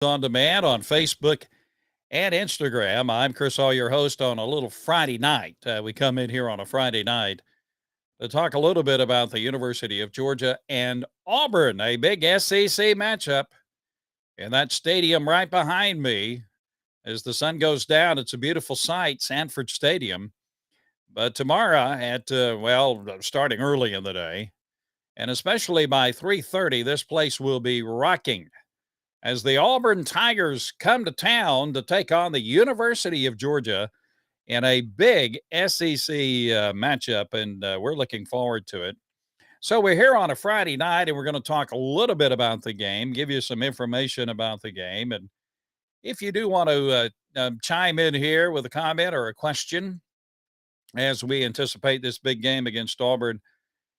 On demand on Facebook and Instagram. I'm Chris Hall, your host on a little Friday night. We come in here on a Friday night to talk a little bit about the University of Georgia and Auburn, a big SEC matchup in that stadium right behind me. As the sun goes down, it's a beautiful sight, Sanford Stadium. But tomorrow starting early in the day, and especially by 3:30, this place will be rocking as the Auburn Tigers come to town to take on the University of Georgia in a big SEC matchup, and we're looking forward to it. So we're here on a Friday night, and we're going to talk a little bit about the game, give you some information about the game, and if you do want to chime in here with a comment or a question as we anticipate this big game against Auburn,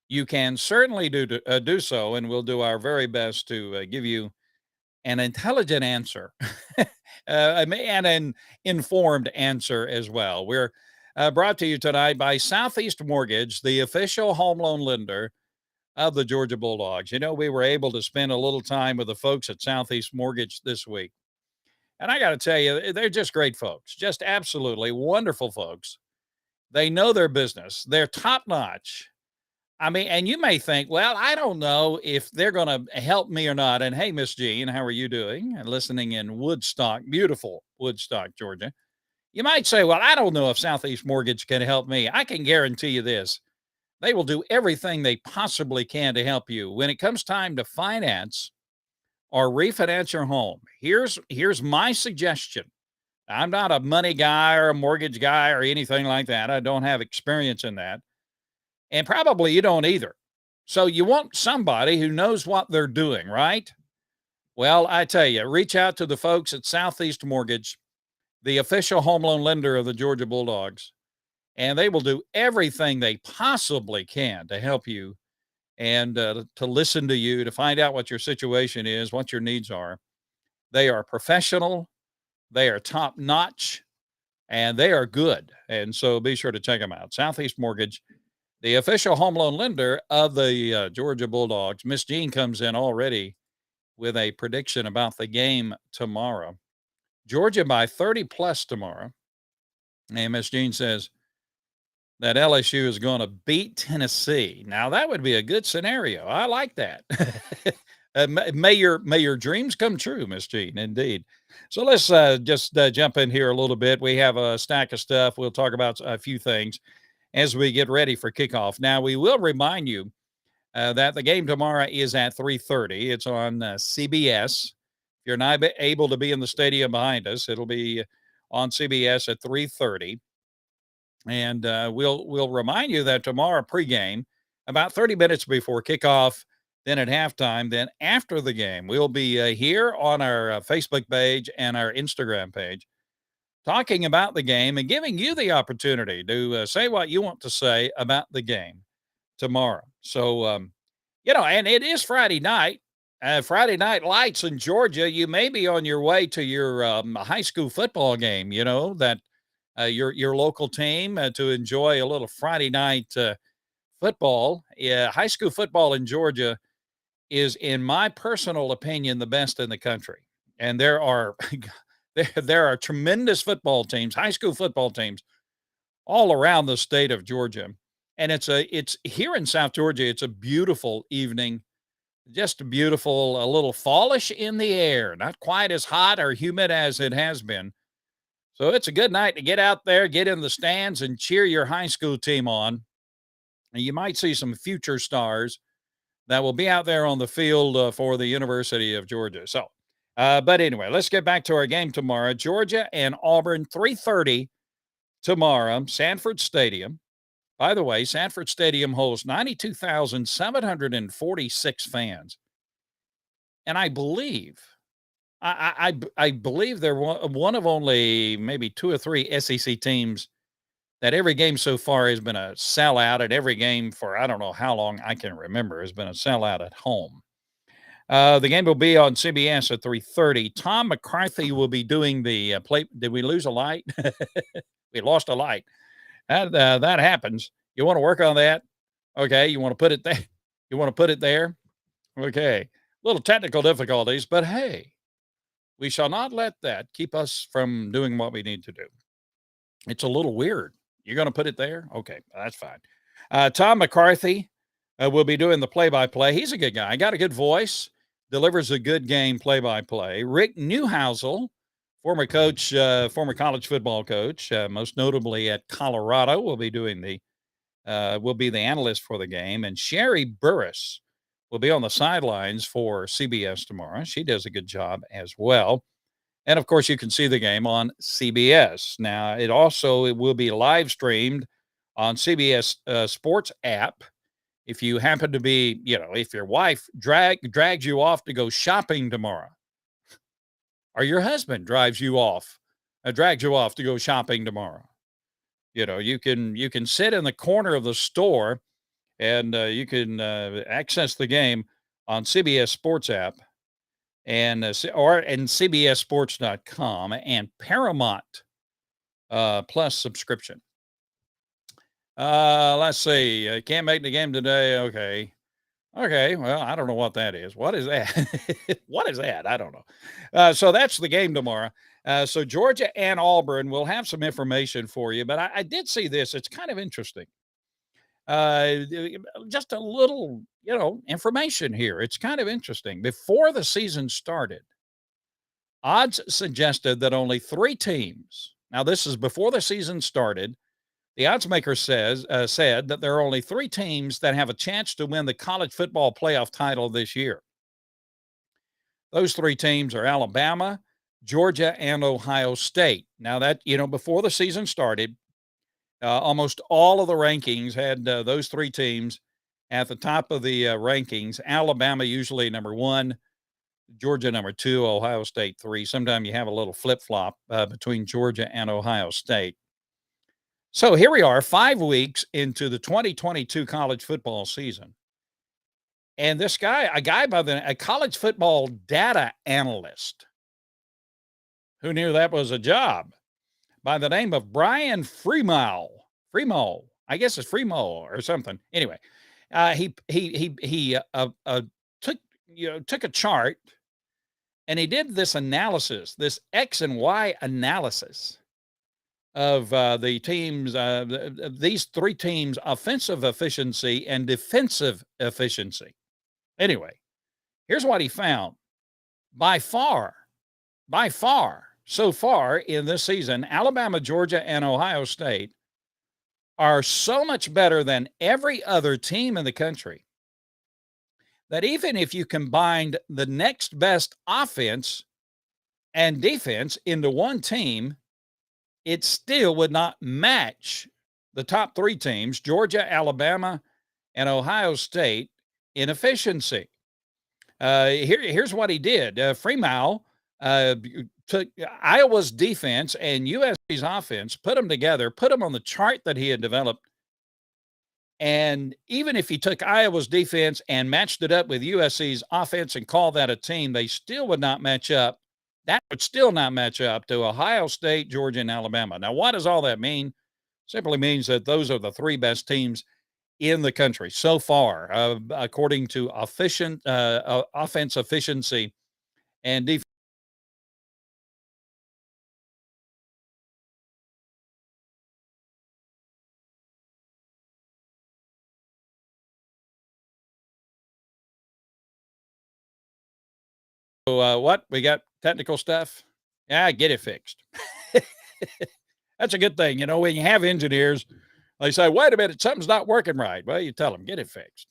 you can certainly do so, and we'll do our very best to give you an intelligent answer and an informed answer as well. We're brought to you tonight by Southeast Mortgage, the official home loan lender of the Georgia Bulldogs. You know, we were able to spend a little time with the folks at Southeast Mortgage this week. And I got to tell you, they're just great folks, just absolutely wonderful folks. They know their business, they're top notch. I mean, and you may think, well, I don't know if they're going to help me or not. And hey, Miss Jean, how are you doing? And listening in Woodstock, beautiful Woodstock, Georgia. You might say, well, I don't know if Southeast Mortgage can help me. I can guarantee you this. They will do everything they possibly can to help you. When it comes time to finance or refinance your home, here's my suggestion. I'm not a money guy or a mortgage guy or anything like that. I don't have experience in that. And probably you don't either. So you want somebody who knows what they're doing, right? Well, I tell you, reach out to the folks at Southeast Mortgage, the official home loan lender of the Georgia Bulldogs, and they will do everything they possibly can to help you and to listen to you, to find out what your situation is, what your needs are. They are professional, they are top notch, and they are good. And so be sure to check them out. Southeast Mortgage, the official home loan lender of the Georgia Bulldogs. Miss Jean comes in already with a prediction about the game tomorrow. Georgia by 30 plus tomorrow. And Miss Jean says that LSU is going to beat Tennessee. Now that would be a good scenario. I like that. May your dreams come true, Miss Jean. Indeed. So let's just jump in here a little bit. We have a stack of stuff. We'll talk about a few things as we get ready for kickoff. Now, we will remind you that the game tomorrow is at 3:30. It's on CBS. If you're not able to be in the stadium behind us, it'll be on CBS at 3:30. And we'll remind you that tomorrow pregame, about 30 minutes before kickoff, then at halftime, then after the game, we'll be here on our Facebook page and our Instagram page, talking about the game and giving you the opportunity to say what you want to say about the game tomorrow. So, and it is Friday night. Friday night lights in Georgia. You may be on your way to your high school football game. That your local team to enjoy a little Friday night football. Yeah, high school football in Georgia is, in my personal opinion, the best in the country, and there are there are tremendous football teams, high school football teams, all around the state of Georgia. And it's here in South Georgia. It's a beautiful evening, just beautiful, a little fallish in the air, not quite as hot or humid as it has been. So it's a good night to get out there, get in the stands, and cheer your high school team on. And you might see some future stars that will be out there on the field for the University of Georgia. So, but anyway, let's get back to our game tomorrow. Georgia and Auburn, 3:30 tomorrow, Sanford Stadium. By the way, Sanford Stadium holds 92,746 fans. And I believe, I believe they're one of only maybe two or three SEC teams that every game so far has been a sellout, and every game for I don't know how long I can remember has been a sellout at home. The game will be on CBS at 3:30. Tom McCarthy will be doing the play. Did we lose a light? We lost a light. That happens. You want to work on that? Okay. You want to put it there? You want to put it there? Okay. Little technical difficulties, but hey, We shall not let that keep us from doing what we need to do. It's a little weird. You're going to put it there? Okay, that's fine. Tom McCarthy will be doing the play-by-play. He's a good guy. Got a good voice, delivers a good game play-by-play. Rick Newhousel, former coach, former college football coach, most notably at Colorado, will be the analyst for the game. And Sherry Burris will be on the sidelines for CBS tomorrow. She does a good job as well. And of course, you can see the game on CBS. Now, it will be live streamed on CBS Sports app. If you happen to be, if your wife drags you off to go shopping tomorrow, or your husband drags you off to go shopping tomorrow, you can sit in the corner of the store and you can access the game on CBS Sports app and CBSSports.com and Paramount Plus subscription. Let's see. Can't make the game today. Okay. Well, I don't know what that is. What is that? What is that? I don't know. So that's the game tomorrow. So Georgia and Auburn, will have some information for you, but I did see this. It's kind of interesting. Just a little, information here. It's kind of interesting. Before the season started, odds suggested that only 3 teams, now this is before the season started, the odds maker said that there are only 3 teams that have a chance to win the college football playoff title this year. Those 3 teams are Alabama, Georgia, and Ohio State. Now that, before the season started, almost all of the rankings had those 3 teams at the top of the rankings. Alabama usually number 1, Georgia number 2, Ohio State 3. Sometimes you have a little flip-flop between Georgia and Ohio State. So here we are, 5 weeks into the 2022 college football season. And this guy, a college football data analyst, who knew that was a job, by the name of Brian Freemal. I guess it's Freemal or something. Anyway, he took a chart and he did this analysis, this X and Y analysis of the teams, these 3 teams' offensive efficiency and defensive efficiency. Anyway, here's what he found. By far, so far in this season, Alabama, Georgia, and Ohio State are so much better than every other team in the country that even if you combined the next best offense and defense into one team, it still would not match the top 3 teams, Georgia, Alabama, and Ohio State, in efficiency. Here's what he did. Freemal took Iowa's defense and USC's offense, put them together, put them on the chart that he had developed. And even if he took Iowa's defense and matched it up with USC's offense and called that a team, they still would not match up. That would still not match up to Ohio State, Georgia, and Alabama. Now, what does all that mean? Simply means that those are the 3 best teams in the country so far, according to offense efficiency and defense. So, what? We got technical stuff? Yeah, get it fixed. That's a good thing. When you have engineers, they say, wait a minute, something's not working right. Well, you tell them, get it fixed.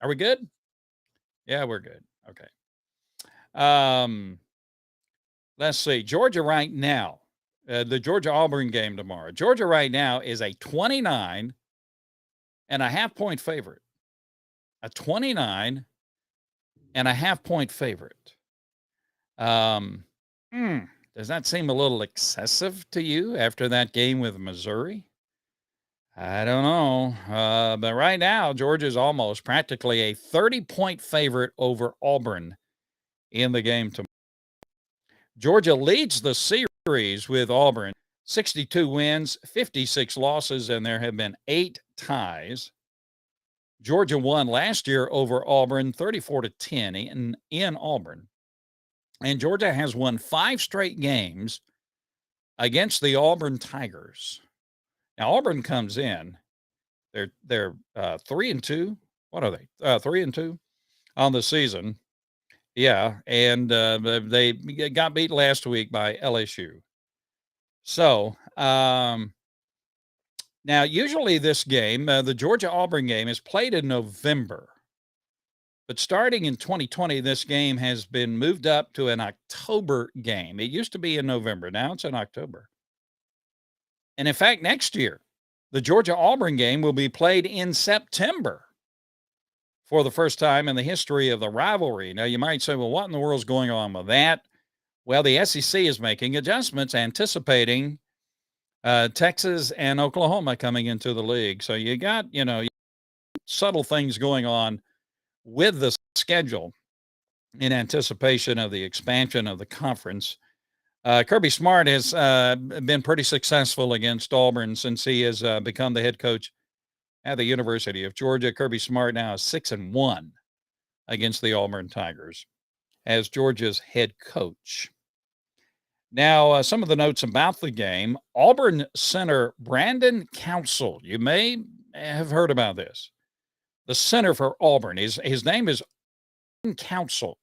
Are we good? Yeah, we're good. Okay. Let's see. Georgia right now, the Georgia-Auburn game tomorrow. Georgia right now is a 29.5-point favorite. A 29.5-point favorite. Does that seem a little excessive to you after that game with Missouri? I don't know. But right now, Georgia's almost practically a 30-point favorite over Auburn in the game tomorrow. Georgia leads the series with Auburn, 62 wins, 56 losses, and there have been 8 ties. Georgia won last year over Auburn, 34-10 in Auburn. And Georgia has won 5 straight games against the Auburn Tigers. Now Auburn comes in, they're 3-2. What are they? 3-2 on the season. Yeah, and they got beat last week by LSU. So now usually this game, the Georgia Auburn game, is played in November. But starting in 2020, this game has been moved up to an October game. It used to be in November. Now it's in October. And in fact, next year, the Georgia Auburn game will be played in September for the first time in the history of the rivalry. Now, you might say, well, what in the world's going on with that? Well, the SEC is making adjustments, anticipating Texas and Oklahoma coming into the league. So you got, subtle things going on with the schedule in anticipation of the expansion of the conference. Kirby Smart has been pretty successful against Auburn since he has become the head coach at the University of Georgia. Kirby Smart now is 6-1 against the Auburn Tigers as Georgia's head coach. Now, some of the notes about the game. Auburn center Brandon Council. You may have heard about this. The center for Auburn, his name is Council.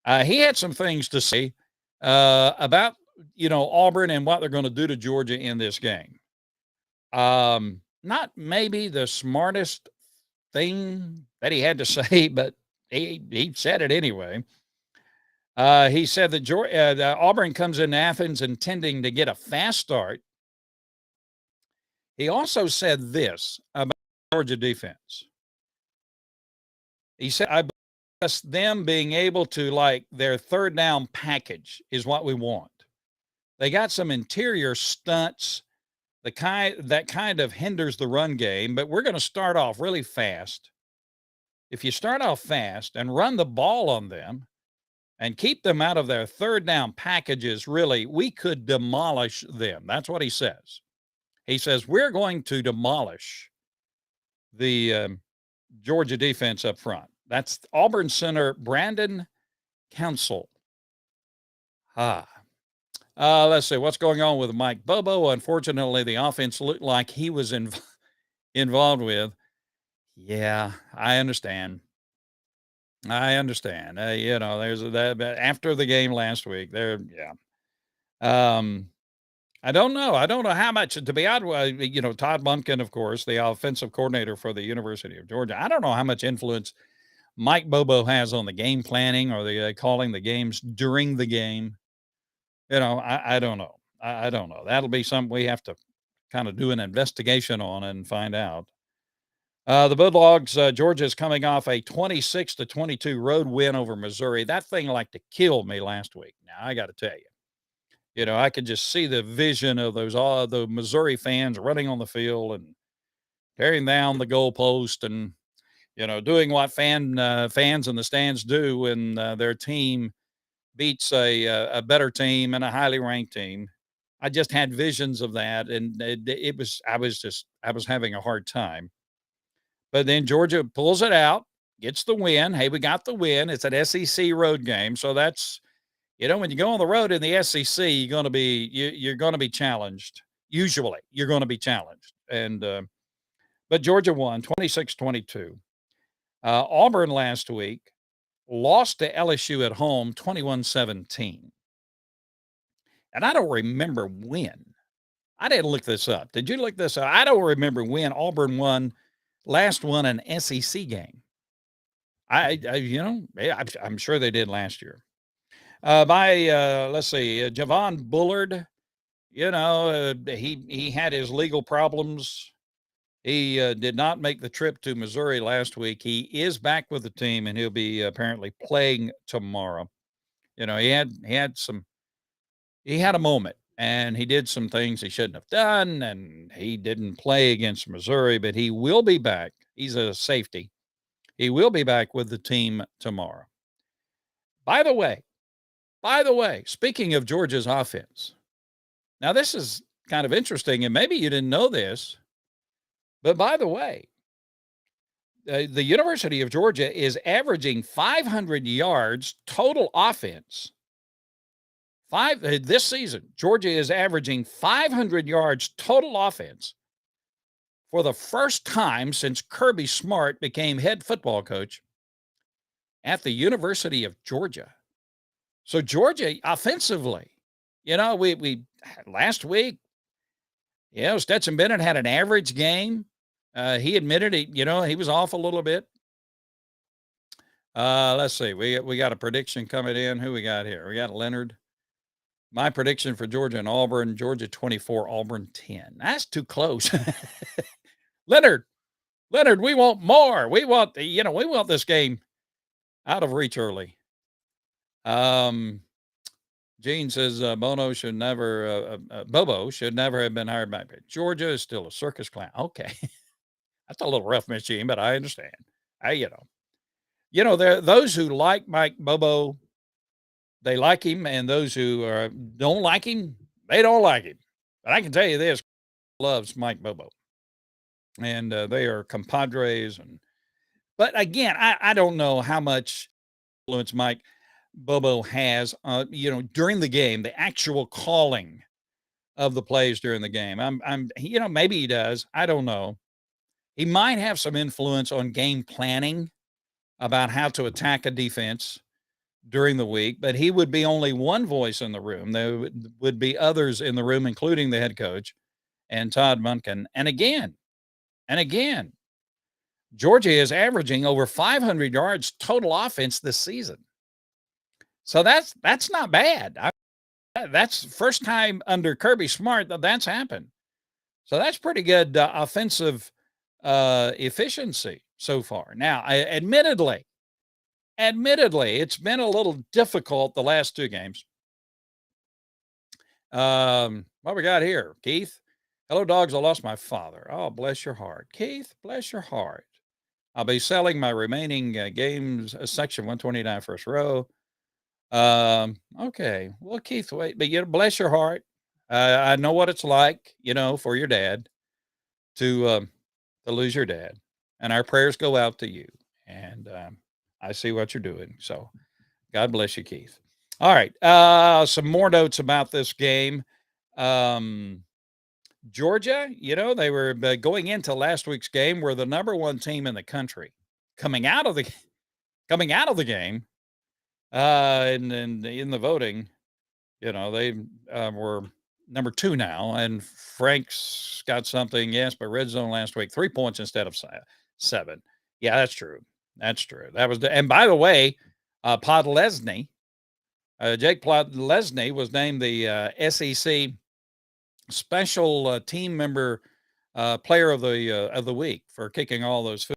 He had some things to say about, Auburn and what they're going to do to Georgia in this game. Not maybe the smartest thing that he had to say, but he said it anyway. He said that Auburn comes into Athens intending to get a fast start. He also said this about Georgia defense. He said, I believe them being able to, their third down package is what we want. They got some interior stunts, that kind of hinders the run game, but we're going to start off really fast. If you start off fast and run the ball on them and keep them out of their third down packages, really, we could demolish them. That's what he says. He says, we're going to demolish the Georgia defense up front. That's Auburn center Brandon Council. Let's see what's going on with Mike Bobo. Unfortunately, the offense looked like he was involved with. Yeah, I understand. There's that after the game last week. I don't know. I don't know how much, to be honest, Todd Monken, of course, the offensive coordinator for the University of Georgia. I don't know how much influence Mike Bobo has on the game planning or the calling the games during the game. I don't know. I don't know. That'll be something we have to kind of do an investigation on and find out. The Bulldogs, Georgia is coming off a 26-22 road win over Missouri. That thing like to kill me last week. Now, I got to tell you. I could just see the vision of all the Missouri fans running on the field and tearing down the goalpost and, doing what fans in the stands do when their team beats a better team and a highly ranked team. I just had visions of that, and I was having a hard time. But then Georgia pulls it out, gets the win. Hey, we got the win. It's an SEC road game, so that's. When you go on the road in the SEC, you're going to be challenged. Usually, you're going to be challenged. But Georgia won 26-22. Auburn last week lost to LSU at home 21-17. And I don't remember when. I didn't look this up. Did you look this up? I don't remember when Auburn won an SEC game. I'm sure they did last year. Let's see, Javon Bullard, he had his legal problems. He did not make the trip to Missouri last week. He is back with the team, and he'll be apparently playing tomorrow. He had a moment, and he did some things he shouldn't have done, and he didn't play against Missouri, but he will be back. He's a safety. He will be back with the team tomorrow. By the way, speaking of Georgia's offense, now this is kind of interesting, and maybe you didn't know this, but by the way, The University of Georgia is averaging 500 yards total offense. This season, Georgia is averaging 500 yards total offense for the first time since Kirby Smart became head football coach at the University of Georgia. So Georgia offensively, we last week, Stetson Bennett had an average game. He admitted he was off a little bit. Let's see. We got a prediction coming in. Who we got here? We got Leonard. My prediction for Georgia and Auburn: Georgia 24, Auburn 10. That's too close. Leonard, we want more. We want this game out of reach early. Gene says Bobo should never have been hired back. Georgia is still a circus clown. Okay. That's a little rough, Miss Gene, but I understand. There are those who like Mike Bobo, they like him, and those who don't like him, they don't like him. But I can tell you this, loves Mike Bobo. And they are compadres. But again, I don't know how much influence Mike Bobo has, during the game, the actual calling of the plays during the game. Maybe he does. I don't know. He might have some influence on game planning about how to attack a defense during the week, but he would be only one voice in the room. There would be others in the room, including the head coach and Todd Monken. And again, Georgia is averaging over 500 yards total offense this season. So that's not bad. That's first time under Kirby Smart that's happened. So that's pretty good offensive efficiency so far. Now, admittedly, it's been a little difficult the last two games. What we got here, Keith? Hello, dogs. I lost my father. Oh, bless your heart. Keith, bless your heart. I'll be selling my remaining games, section 129 first row. Okay. Well, Keith, wait, but bless your heart. I know what it's like, for your dad to lose your dad, and our prayers go out to you. And I see what you're doing. So God bless you, Keith. All right. Some more notes about this game. Georgia, they were going into last week's game, were the number one team in the country. Coming out of the game, and in the voting, they were number 2 now. And Frank's got something, yes, but red zone last week, 3 points instead of 7. Yeah, that's true. That was and by the way, Podlesny, Jake Podlesny was named the SEC special team member player of the week for kicking all those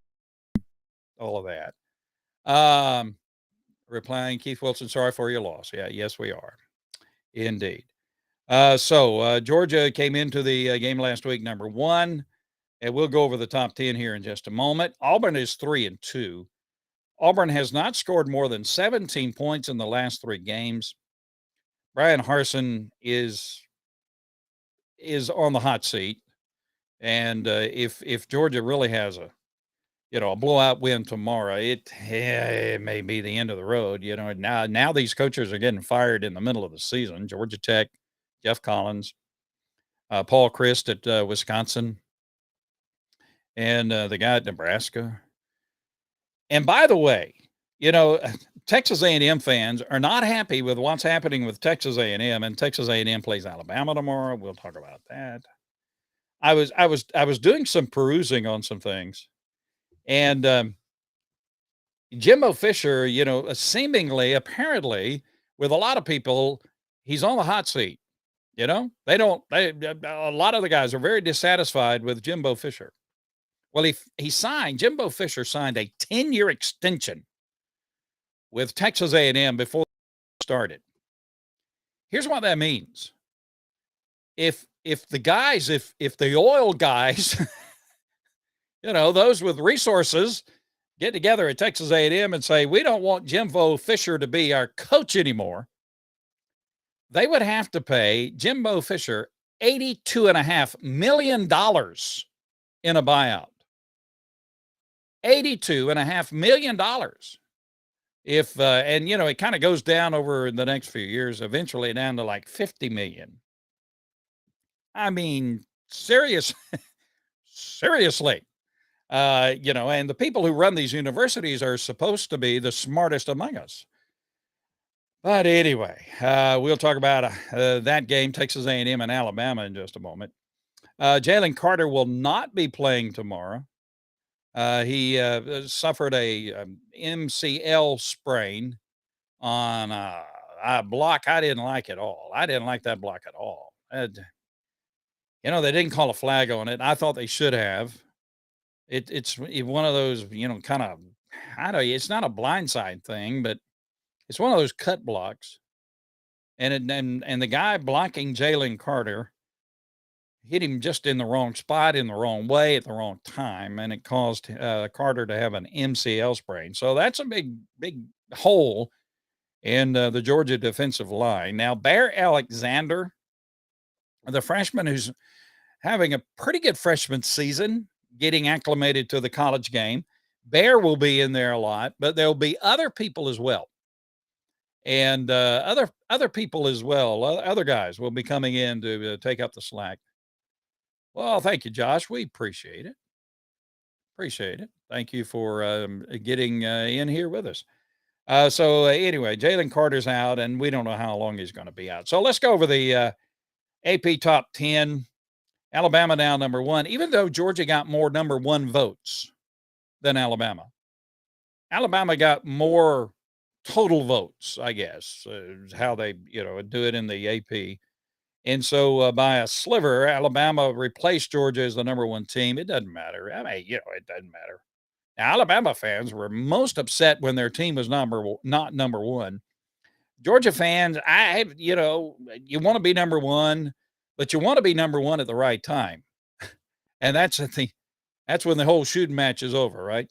all of that. Replying, Keith Wilson, sorry for your loss. Yeah, yes, we are. Indeed. So Georgia came into the game last week number 1, and we'll go over the top 10 here in just a moment. Auburn is 3-2. Auburn has not scored more than 17 points in the last 3 games. Brian Harsin is on the hot seat, and if Georgia really has a blowout win tomorrow, it may be the end of the road. Now these coaches are getting fired in the middle of the season. Georgia Tech, Jeff Collins, Paul Chryst at Wisconsin, and the guy at Nebraska. And by the way, Texas A&M fans are not happy with what's happening with Texas A&M, and Texas A&M plays Alabama tomorrow. We'll talk about that. I was doing some perusing on some things, and Jimbo Fisher, seemingly, apparently, with a lot of people, he's on the hot seat. A lot of the guys are very dissatisfied with Jimbo Fisher. Well, Jimbo Fisher signed a 10-year extension with Texas A&M before it started. Here's what that means. If the oil guys, those with resources get together at Texas A&M and say, we don't want Jimbo Fisher to be our coach anymore, they would have to pay Jimbo Fisher $82.5 million in a buyout. $82.5 million. If and it kind of goes down over the next few years, eventually down to like 50 million. I mean, seriously. And the people who run these universities are supposed to be the smartest among us. But anyway, we'll talk about that game, Texas A&M and Alabama, in just a moment. Jalen Carter will not be playing tomorrow. He suffered a MCL sprain on a block I didn't like at all. I didn't like that block at all. They didn't call a flag on it. I thought they should have. It's one of those, kind of, I don't know, it's not a blindside thing, but it's one of those cut blocks. And the guy blocking Jalen Carter hit him just in the wrong spot, in the wrong way, at the wrong time, and it caused Carter to have an MCL sprain. So that's a big hole in the Georgia defensive line. Now, Bear Alexander, the freshman who's having a pretty good freshman season, getting acclimated to the college game. Bear will be in there a lot, but there'll be other people as well. And other people as well, other guys will be coming in to take up the slack. Well, thank you, Josh. We appreciate it. Appreciate it. Thank you for getting in here with us. Anyway, Jalen Carter's out, and we don't know how long he's going to be out. So let's go over the AP top 10. Alabama now number 1, even though Georgia got more number 1 votes than Alabama. Alabama got more total votes, I guess, how they, do it in the AP. And so by a sliver, Alabama replaced Georgia as the number 1 team. It doesn't matter. I mean, it doesn't matter. Now, Alabama fans were most upset when their team was not number 1. Georgia fans, you want to be number 1, but you want to be number 1 at the right time. And that's when the whole shooting match is over, right?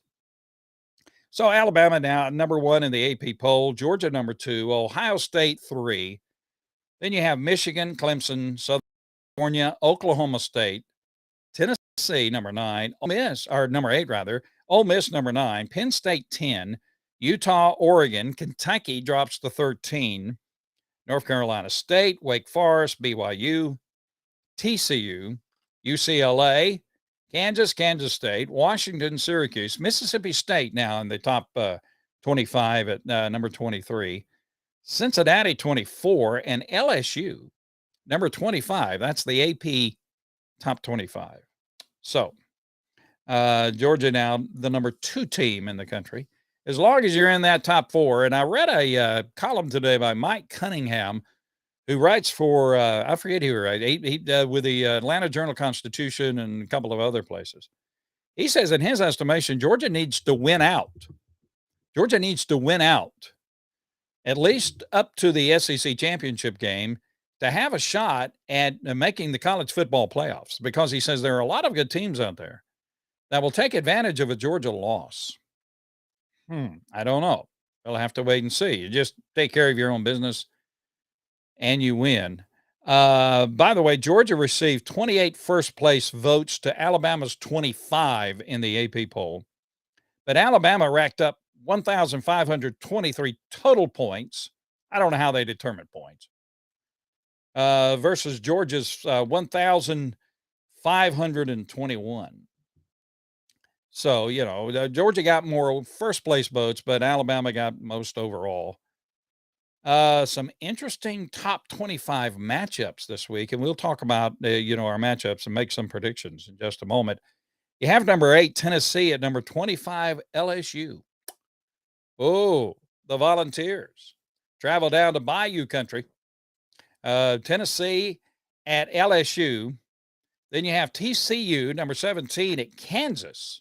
So Alabama now number 1 in the AP poll, Georgia number 2, Ohio State 3. Then you have Michigan, Clemson, Southern California, Oklahoma State, Tennessee number 9, number 8 rather, Ole Miss number 9, Penn State 10, Utah, Oregon, Kentucky drops to 13, North Carolina State, Wake Forest, BYU, TCU, UCLA, Kansas State, Washington, Syracuse, Mississippi State now in the top 25 at number 23, Cincinnati 24, and LSU number 25. That's the AP top 25. So Georgia now the number 2 team in the country, as long as you're in that top 4. And I read a column today by Mike Cunningham, who writes for, I forget who he writes, he with the Atlanta Journal-Constitution and a couple of other places. He says, in his estimation, Georgia needs to win out. Georgia needs to win out, at least up to the SEC championship game, to have a shot at making the college football playoffs, because he says there are a lot of good teams out there that will take advantage of a Georgia loss. I don't know. We'll have to wait and see. You just take care of your own business and you win. By the way, Georgia received 28 first-place votes to Alabama's 25 in the AP poll. But Alabama racked up 1,523 total points. I don't know how they determine points. Versus Georgia's 1,521. So, Georgia got more first-place votes, but Alabama got most overall. Some interesting top 25 matchups this week, and we'll talk about, our matchups and make some predictions in just a moment. You have number 8, Tennessee, at number 25, LSU. Oh, the Volunteers travel down to Bayou Country. Tennessee at LSU. Then you have TCU, number 17, at Kansas.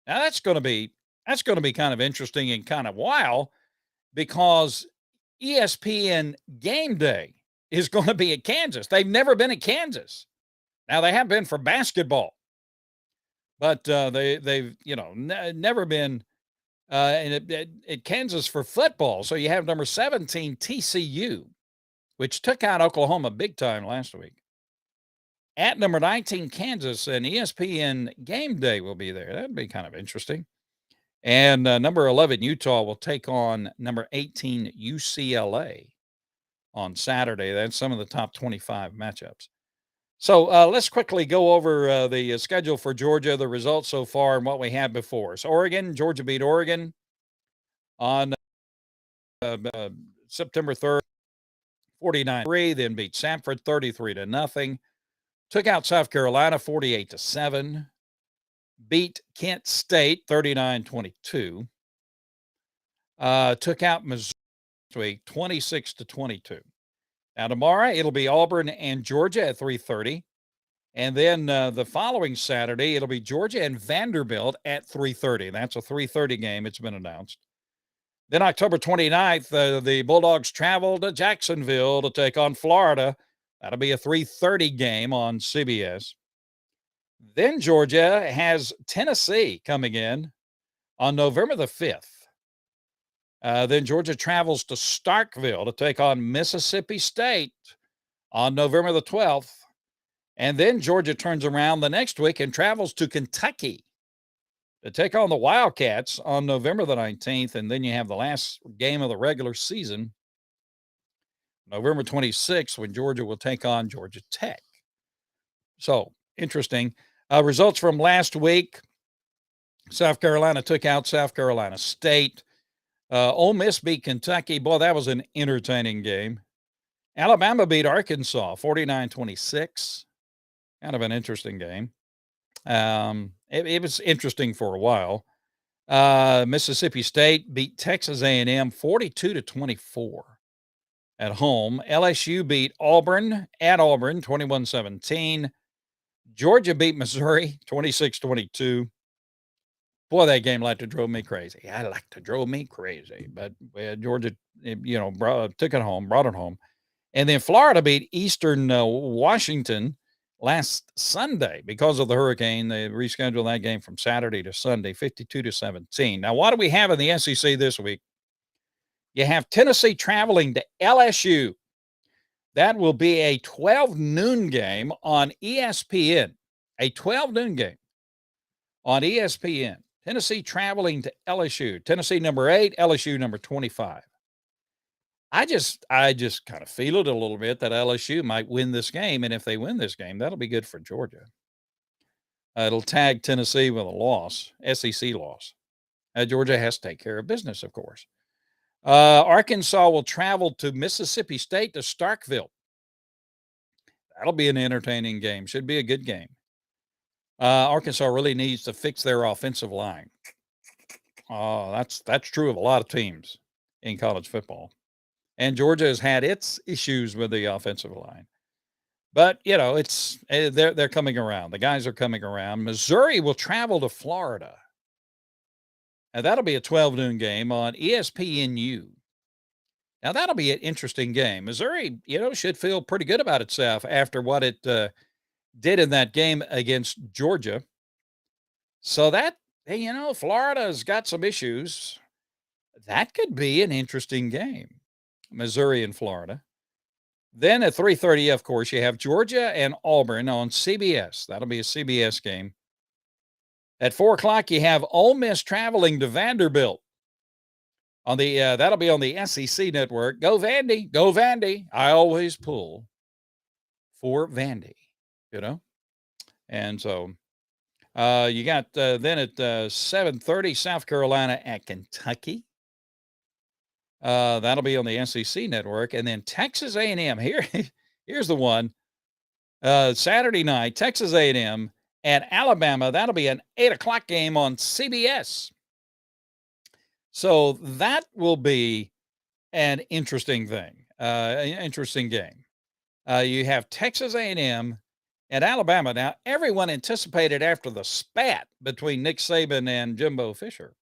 Now that's going to be kind of interesting and kind of wild, because ESPN Game Day is going to be at Kansas. They've never been at Kansas. Now they have been for basketball, but they've never been at Kansas for football. So you have number 17 TCU, which took out Oklahoma big time last week. At number 19 Kansas, and ESPN Game Day will be there. That'd be kind of interesting. And number 11, Utah will take on number 18, UCLA on Saturday. That's some of the top 25 matchups. So let's quickly go over the schedule for Georgia, the results so far, and what we had before. So Georgia beat Oregon on September 3rd, 49-3, then beat Samford 33-0. Took out South Carolina 48-7. Beat Kent State 39-22. Took out Missouri 26-22. Now tomorrow it'll be Auburn and Georgia at 3:30. And then the following Saturday, it'll be Georgia and Vanderbilt at 3:30. That's a 3:30 game. It's been announced. Then October 29th, the Bulldogs travel to Jacksonville to take on Florida. That'll be a 3:30 game on CBS. Then Georgia has Tennessee coming in on November the 5th. Then Georgia travels to Starkville to take on Mississippi State on November the 12th. And then Georgia turns around the next week and travels to Kentucky to take on the Wildcats on November the 19th. And then you have the last game of the regular season, November 26th, when Georgia will take on Georgia Tech. So interesting. Results from last week. South Carolina took out South Carolina State. Ole Miss beat Kentucky. Boy, that was an entertaining game. Alabama beat Arkansas 49-26. Kind of an interesting game. It was interesting for a while. Mississippi State beat Texas A&M 42-24 at home. LSU beat Auburn at Auburn 21-17. Georgia beat Missouri 26-22. Boy, that game like to drove me crazy. But Georgia, took it home, brought it home. And then Florida beat Eastern Washington last Sunday because of the hurricane. They rescheduled that game from Saturday to Sunday, 52-17. Now, what do we have in the SEC this week? You have Tennessee traveling to LSU. That will be a 12 noon game on ESPN. A 12 noon game on ESPN. Tennessee traveling to LSU. Tennessee number 8, LSU number 25. I just kind of feel it a little bit that LSU might win this game, and if they win this game, that'll be good for Georgia. It'll tag Tennessee with a loss, SEC loss. Georgia has to take care of business, of course. Arkansas will travel to Mississippi State to Starkville. That'll be an entertaining game. Should be a good game. Arkansas really needs to fix their offensive line. That's true of a lot of teams in college football. And Georgia has had its issues with the offensive line. But, they're coming around. The guys are coming around. Missouri will travel to Florida. And that'll be a 12 noon game on ESPNU. Now, that'll be an interesting game. Missouri, should feel pretty good about itself after what it did in that game against Georgia. So that, Florida's got some issues. That could be an interesting game. Missouri and Florida. Then at 3:30, of course, you have Georgia and Auburn on CBS. That'll be a CBS game. At 4 o'clock, you have Ole Miss traveling to Vanderbilt. That'll be on the SEC network. Go Vandy, go Vandy. I always pull for Vandy, And so you got then at 7:30, South Carolina at Kentucky. That'll be on the SEC network. And then Texas A&M. Here's the one. Saturday night, Texas A&M and Alabama. That'll be an 8 o'clock game on CBS. So that will be an interesting thing, an interesting game. You have Texas A&M and Alabama. Now, everyone anticipated after the spat between Nick Saban and Jimbo Fisher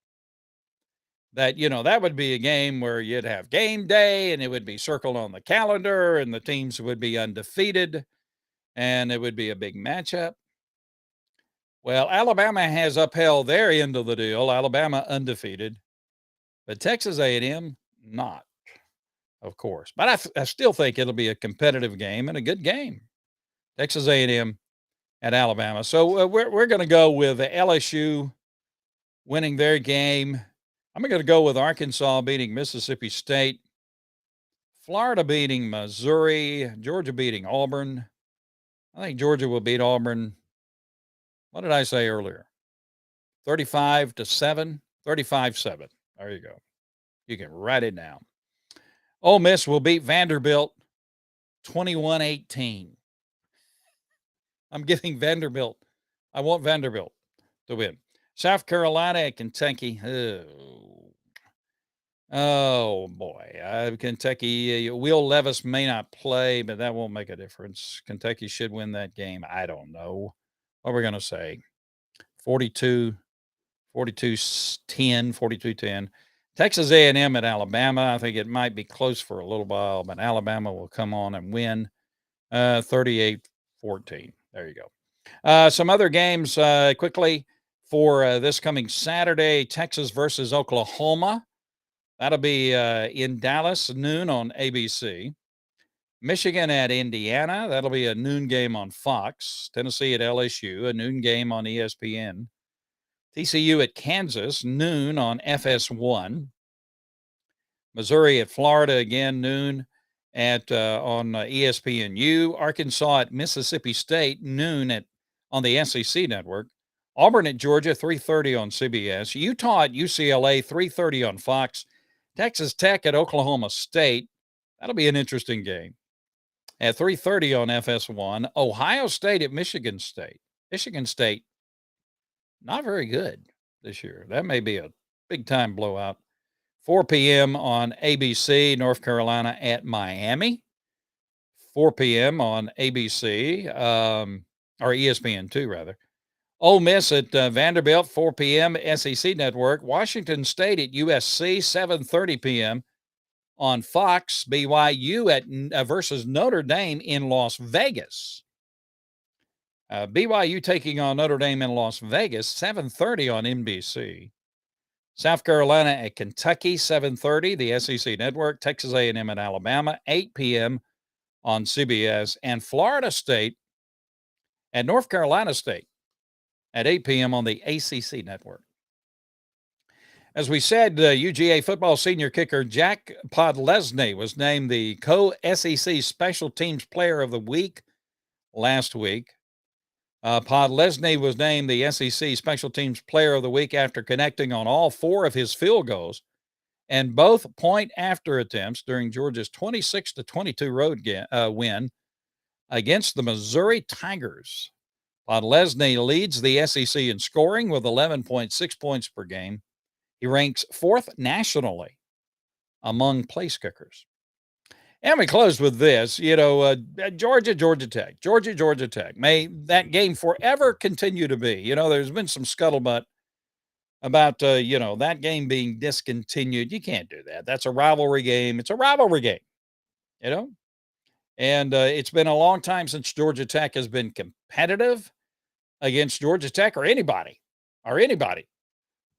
that, that would be a game where you'd have game day and it would be circled on the calendar and the teams would be undefeated and it would be a big matchup. Well, Alabama has upheld their end of the deal. Alabama undefeated, but Texas A&M not, of course. But I still think it'll be a competitive game and a good game. Texas A&M at Alabama. So we're going to go with LSU winning their game. I'm going to go with Arkansas beating Mississippi State, Florida beating Missouri, Georgia beating Auburn. I think Georgia will beat Auburn. What did I say earlier? 35-7, 35-7. There you go. You can write it down. Ole Miss will beat Vanderbilt 21-18. I'm giving Vanderbilt. I want Vanderbilt to win. South Carolina at Kentucky. Oh boy. Kentucky, Will Levis may not play, but that won't make a difference. Kentucky should win that game. I don't know. What we're going to say? 42-10, 42-10. Texas A&M at Alabama. I think it might be close for a little while, but Alabama will come on and win 38-14. There you go. Some other games quickly for this coming Saturday, Texas versus Oklahoma. That'll be in Dallas, noon on ABC. Michigan at Indiana. That'll be a noon game on Fox. Tennessee at LSU, a noon game on ESPN. TCU at Kansas, noon on FS1. Missouri at Florida, again, noon on ESPNU. Arkansas at Mississippi State, noon on the SEC network. Auburn at Georgia, 3:30 on CBS. Utah at UCLA, 3:30 on Fox. Texas Tech at Oklahoma State. That'll be an interesting game. At 3:30 on FS1. Ohio State at Michigan State. Michigan State, not very good this year. That may be a big-time blowout. 4 p.m. on ABC, North Carolina at Miami. 4 p.m. on ABC, or ESPN2, rather. Ole Miss at Vanderbilt, 4 p.m. SEC Network. Washington State at USC, 7:30 p.m. on Fox. BYU versus Notre Dame in Las Vegas. BYU taking on Notre Dame in Las Vegas, 7:30 on NBC. South Carolina at Kentucky, 7:30, the SEC Network. Texas A&M at Alabama, 8 p.m. on CBS. And Florida State at North Carolina State at 8 p.m. on the ACC Network. As we said, UGA football senior kicker Jack Podlesny was named the co-SEC Special Teams Player of the Week last week. Podlesny was named the SEC Special Teams Player of the Week after connecting on all 4 of his field goals and both point-after attempts during Georgia's 26-22 road win against the Missouri Tigers. Podlesny leads the SEC in scoring with 11.6 points per game. He ranks 4th nationally among place kickers. And we closed with this, Georgia Tech. May that game forever continue to be. There's been some scuttlebutt about, that game being discontinued. You can't do that. That's a rivalry game. It's a rivalry game, And it's been a long time since Georgia Tech has been competitive against Georgia Tech or anybody.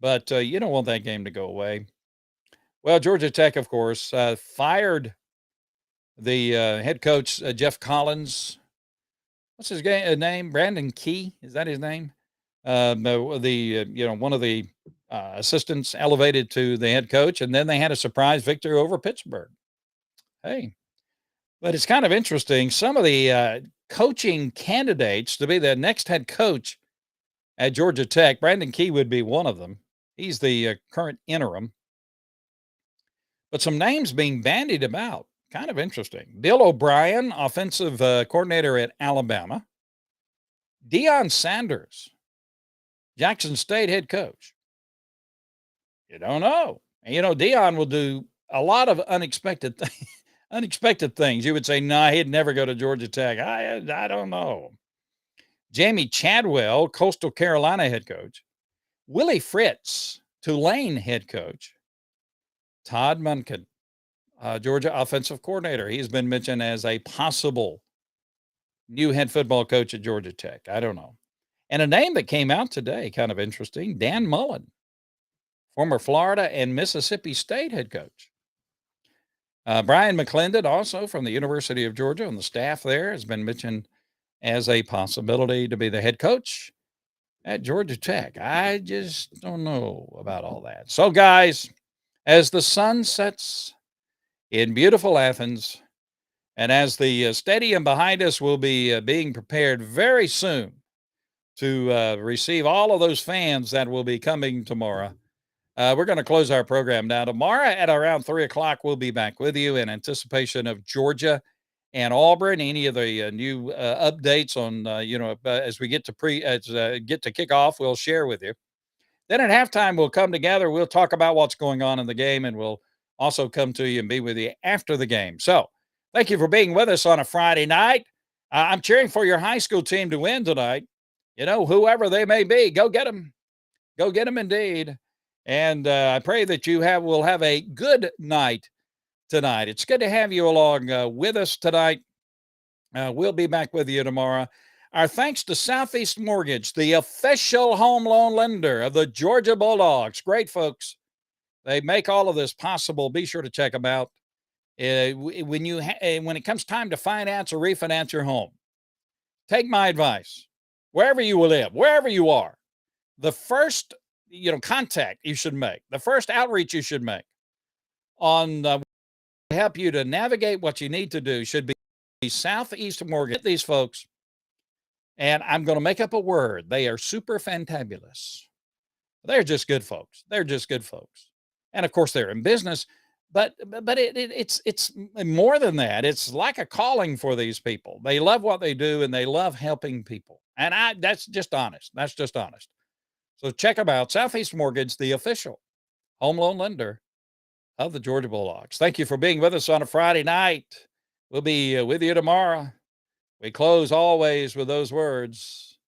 But you don't want that game to go away. Well, Georgia Tech, of course, fired the head coach, Jeff Collins. What's his name? Brandon Key. Is that his name? One of the assistants elevated to the head coach, and then they had a surprise victory over Pittsburgh. Hey, but it's kind of interesting. Some of the coaching candidates to be the next head coach at Georgia Tech, Brandon Key would be one of them. He's the current interim. But some names being bandied about. Kind of interesting. Bill O'Brien, offensive coordinator at Alabama. Deion Sanders, Jackson State head coach. You don't know. And, Deion will do a lot of unexpected things. You would say, no, he'd never go to Georgia Tech. I don't know. Jamie Chadwell, Coastal Carolina head coach. Willie Fritz, Tulane head coach. Todd Monken, Georgia offensive coordinator. He's been mentioned as a possible new head football coach at Georgia Tech. I don't know. And a name that came out today, kind of interesting, Dan Mullen, former Florida and Mississippi State head coach. Brian McClendon, also from the University of Georgia on the staff there, has been mentioned as a possibility to be the head coach at Georgia Tech. I just don't know about all that. So, guys, as the sun sets in beautiful Athens, and as the stadium behind us will be being prepared very soon to receive all of those fans that will be coming tomorrow, we're going to close our program now. Tomorrow at around 3 o'clock, we'll be back with you in anticipation of Georgia and Auburn. Any of the new updates on, as we get to get to kickoff, we'll share with you. Then at halftime, we'll come together. We'll talk about what's going on in the game, and we'll also come to you and be with you after the game. So thank you for being with us on a Friday night. I'm cheering for your high school team to win tonight. You know, whoever they may be, go get them. Go get them indeed. And I pray that will have a good night tonight. It's good to have you along with us tonight. We'll be back with you tomorrow. Our thanks to Southeast Mortgage, the official home loan lender of the Georgia Bulldogs. Great folks. They make all of this possible. Be sure to check them out. When it comes time to finance or refinance your home, take my advice. Wherever you live, wherever you are, the first contact you should make, the first outreach you should make on help you to navigate what you need to do should be Southeast Mortgage. Get these folks, and I'm going to make up a word. They are super fantabulous. They're just good folks. They're just good folks. And of course, they're in business, but it's more than that. It's like a calling for these people. They love what they do, and they love helping people. And that's just honest. That's just honest. So check them out. Southeast Mortgage, the official home loan lender of the Georgia Bulldogs. Thank you for being with us on a Friday night. We'll be with you tomorrow. We close always with those words.